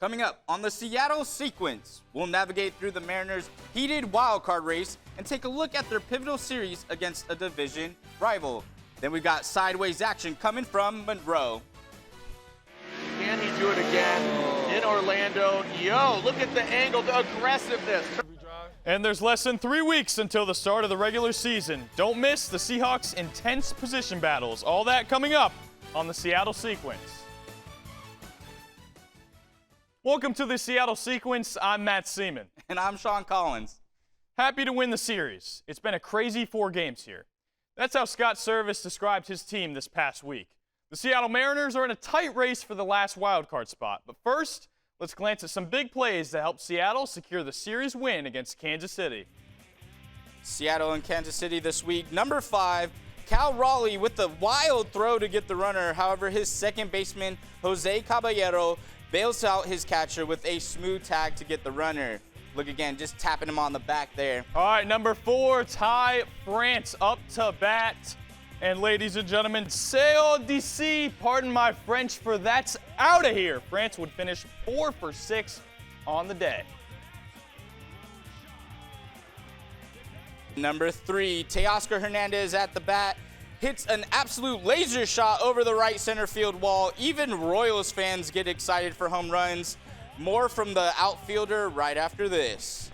Coming up on the Seattle Sea-Quence, we'll navigate through the Mariners' heated wildcard race and take a look at their pivotal series against a division rival. Then we've got sideways action coming from Monroe. Can he do it again in Orlando? Yo, look at the angle, the aggressiveness. And there's less than 3 weeks until the start of the regular season. Don't miss the Seahawks' intense position battles. All that coming up on the Seattle Sea-Quence. Welcome to the Seattle Sea-Quence. I'm Matt Seaman. And I'm Sean Collins. Happy to win the series. It's been a crazy 4 games here. That's how Scott Service described his team this past week. The Seattle Mariners are in a tight race for the last wildcard spot. But first, let's glance at some big plays that helped Seattle secure the series win against Kansas City. Seattle and Kansas City this week. Number 5, Cal Raleigh with the wild throw to get the runner. However, his second baseman, Jose Caballero, bails out his catcher with a smooth tag to get the runner. Look again, just tapping him on the back there. All right, number 4, Ty France up to bat. And ladies and gentlemen, c'est d'ici, pardon my French, for that's out of here. France would finish 4 for 6 on the day. Number 3, Teoscar Hernandez at the bat. Hits an absolute laser shot over the right center field wall. Even Royals fans get excited for home runs. More from the outfielder right after this.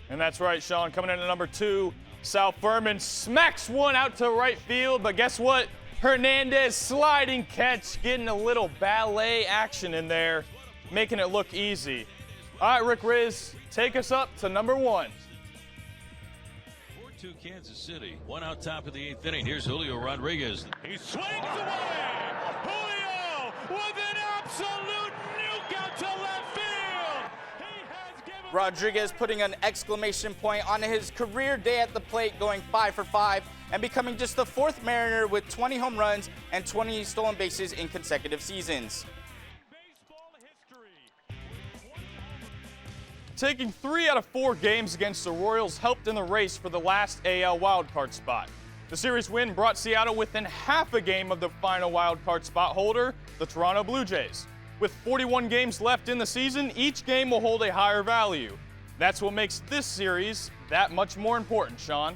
And that's right, Sean. Coming in at number 2, Sal Furman smacks one out to right field. But guess what? Hernandez sliding catch, getting a little ballet action in there, making it look easy. All right, Rick Riz, take us up to number 1. 4-2 Kansas City. 1 out top of the 8th inning. Here's Julio Rodriguez. He swings away. Julio with an absolute nuke out to left field. He has given Rodriguez putting an exclamation point on his career day at the plate, going 5 for 5 and becoming just the 4th Mariner with 20 home runs and 20 stolen bases in consecutive seasons. baseball history. Taking 3 out of 4 games against the Royals helped in the race for the last AL wildcard spot. The series win brought Seattle within half a game of the final wildcard spot holder, the Toronto Blue Jays. With 41 games left in the season, each game will hold a higher value. That's what makes this series that much more important, Sean.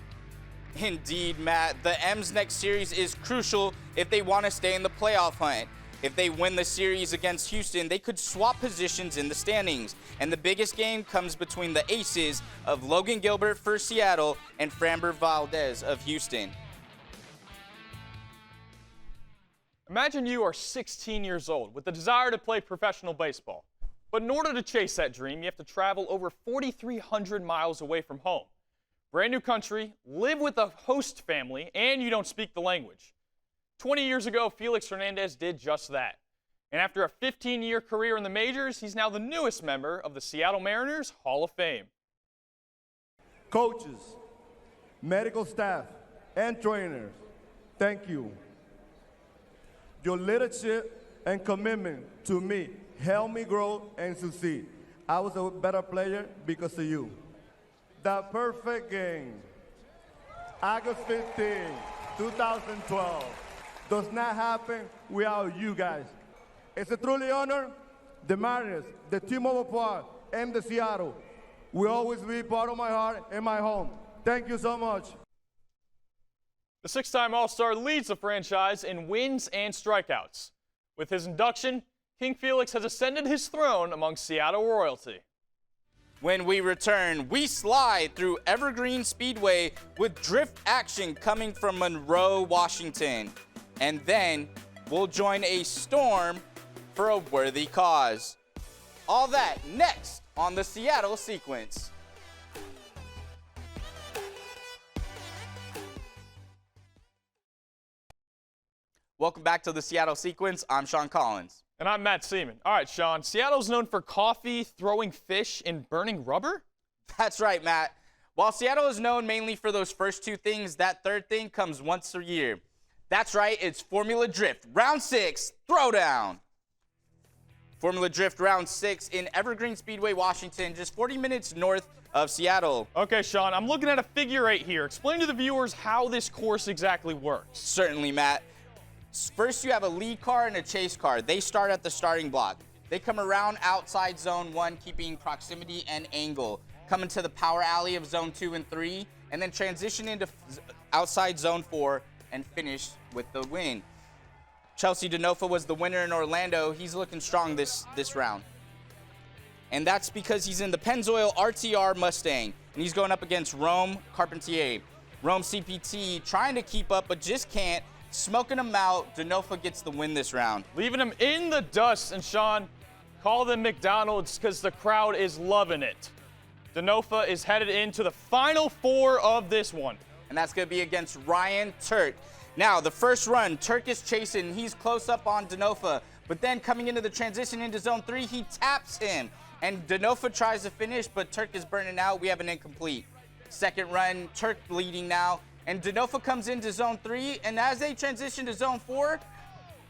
Indeed, Matt. The M's next series is crucial if they want to stay in the playoff hunt. If they win the series against Houston, they could swap positions in the standings. And the biggest game comes between the aces of Logan Gilbert for Seattle and Framber Valdez of Houston. Imagine you are 16 years old with the desire to play professional baseball. But in order to chase that dream, you have to travel over 4,300 miles away from home. Brand new country, live with a host family, and you don't speak the language. 20 years ago, Felix Hernandez did just that. And after a 15-year career in the majors, he's now the newest member of the Seattle Mariners Hall of Fame. Coaches, medical staff, and trainers, thank you. Your leadership and commitment to me helped me grow and succeed. I was a better player because of you. The perfect game, August 15, 2012, does not happen without you guys. It's a truly honor. The Mariners, the T-Mobile Park, and the Seattle will always be part of my heart and my home. Thank you so much. The 6-time All-Star leads the franchise in wins and strikeouts. With his induction, King Felix has ascended his throne among Seattle royalty. When we return, we slide through Evergreen Speedway with drift action coming from Monroe, Washington. And then we'll join a storm for a worthy cause. All that next on the Seattle Sea-Quence. Welcome back to the Seattle Sea-Quence. I'm Sean Collins. And I'm Matt Seaman. All right, Sean, Seattle's known for coffee, throwing fish, and burning rubber? That's right, Matt. While Seattle is known mainly for those first 2 things, that third thing comes once a year. That's right, it's Formula Drift, Round 6, Throwdown. Formula Drift Round 6 in Evergreen Speedway, Washington, just 40 minutes north of Seattle. Okay, Sean, I'm looking at a figure 8 here. Explain to the viewers how this course exactly works. Certainly, Matt. First, you have a lead car and a chase car. They start at the starting block. They come around outside zone 1, keeping proximity and angle. Come into the power alley of zone 2 and 3, and then transition into outside zone 4 and finish with the win. Chelsea DeNofa was the winner in Orlando. He's looking strong this round. And that's because he's in the Pennzoil RTR Mustang, and he's going up against Rome Carpentier. Rome CPT trying to keep up, but just can't. Smoking him out. DeNofa gets the win this round. Leaving him in the dust. And Sean, call them McDonald's because the crowd is loving it. DeNofa is headed into the final 4 of this one. And that's going to be against Ryan Turk. Now, the first run, Turk is chasing. He's close up on DeNofa. But then coming into the transition into zone 3, he taps him. And DeNofa tries to finish, but Turk is burning out. We have an incomplete. Second run, Turk leading now. And DeNofa comes into zone 3. And as they transition to zone 4,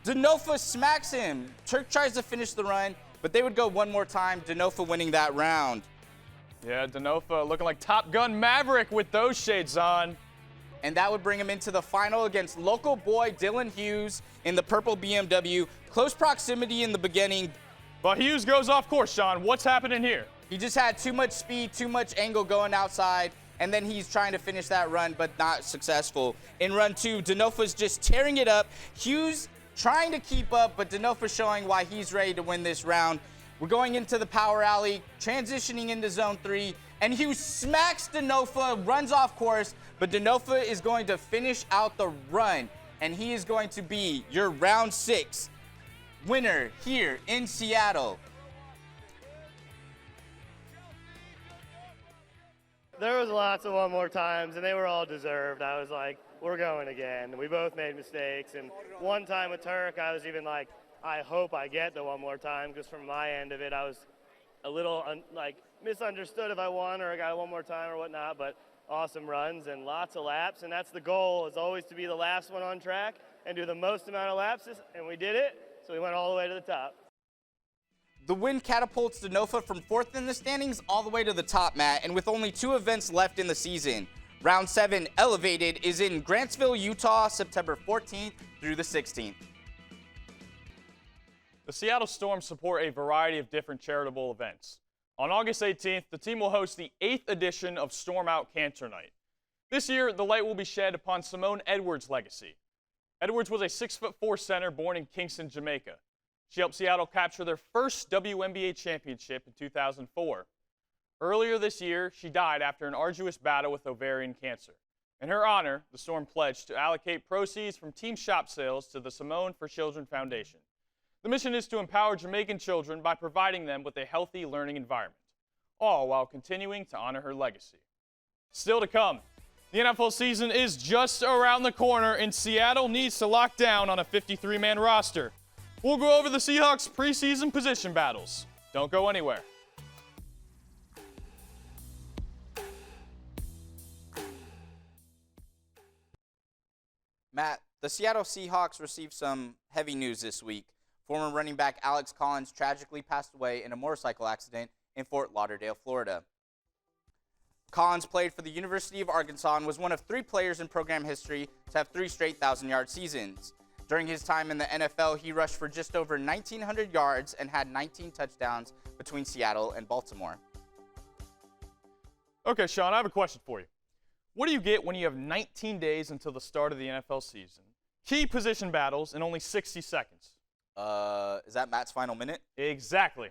DeNofa smacks him. Turk tries to finish the run, but they would go one more time. DeNofa winning that round. Yeah, DeNofa looking like Top Gun Maverick with those shades on. And that would bring him into the final against local boy Dylan Hughes in the purple BMW. Close proximity in the beginning. But Hughes goes off course, Sean. What's happening here? He just had too much speed, too much angle going outside, and then he's trying to finish that run, but not successful. In run 2, DeNofa's just tearing it up. Hughes trying to keep up, but DeNofa showing why he's ready to win this round. We're going into the power alley, transitioning into zone 3, and Hughes smacks DeNofa, runs off course, but DeNofa is going to finish out the run, and he is going to be your round 6 winner here in Seattle. There was lots of one more times, and they were all deserved. I was like, we're going again. We both made mistakes, and one time with Turk, I was even like, I hope I get the one more time, because from my end of it, I was a little misunderstood if I won or I got one more time or whatnot, but awesome runs and lots of laps, and that's the goal, is always to be the last one on track and do the most amount of laps, and we did it, so we went all the way to the top. The win catapults DeNofa from 4th in the standings all the way to the top, Matt, and with only 2 events left in the season. Round 7, Elevated, is in Grantsville, Utah, September 14th through the 16th. The Seattle Storm support a variety of different charitable events. On August 18th, the team will host the 8th edition of Storm Out Cancer Night. This year, the light will be shed upon Simone Edwards' legacy. Edwards was a 6'4" center born in Kingston, Jamaica. She helped Seattle capture their first WNBA championship in 2004. Earlier this year, she died after an arduous battle with ovarian cancer. In her honor, the Storm pledged to allocate proceeds from team shop sales to the Simone for Children Foundation. The mission is to empower Jamaican children by providing them with a healthy learning environment, all while continuing to honor her legacy. Still to come, the NFL season is just around the corner, and Seattle needs to lock down on a 53-man roster. We'll go over the Seahawks' preseason position battles. Don't go anywhere. Matt, the Seattle Seahawks received some heavy news this week. Former running back Alex Collins tragically passed away in a motorcycle accident in Fort Lauderdale, Florida. Collins played for the University of Arkansas and was one of 3 players in program history to have 3 straight 1,000-yard seasons. During his time in the NFL, he rushed for just over 1,900 yards and had 19 touchdowns between Seattle and Baltimore. Okay, Sean, I have a question for you. What do you get when you have 19 days until the start of the NFL season? Key position battles in only 60 seconds. Is that Matt's final minute? Exactly.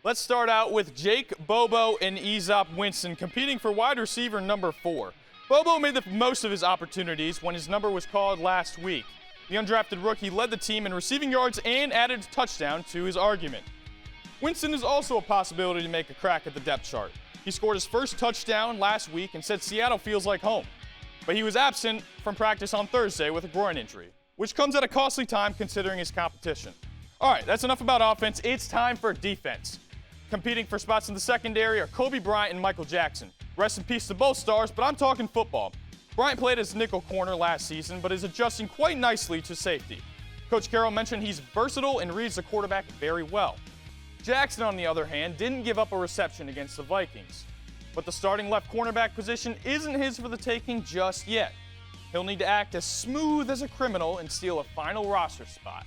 Let's start out with Jake Bobo and Aesop Winston competing for wide receiver number 4. Bobo made the most of his opportunities when his number was called last week. The undrafted rookie led the team in receiving yards and added a touchdown to his argument. Winston is also a possibility to make a crack at the depth chart. He scored his first touchdown last week and said Seattle feels like home. But he was absent from practice on Thursday with a groin injury, which comes at a costly time considering his competition. All right, that's enough about offense. It's time for defense. Competing for spots in the secondary are Kobe Bryant and Michael Jackson. Rest in peace to both stars, but I'm talking football. Bryant played as nickel corner last season, but is adjusting quite nicely to safety. Coach Carroll mentioned he's versatile and reads the quarterback very well. Jackson, on the other hand, didn't give up a reception against the Vikings. But the starting left cornerback position isn't his for the taking just yet. He'll need to act as smooth as a criminal and steal a final roster spot.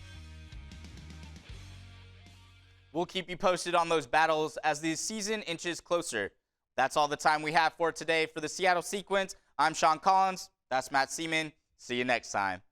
We'll keep you posted on those battles as the season inches closer. That's all the time we have for today for the Seattle Sea-Quence. I'm Sean Collins. That's Matt Seaman. See you next time.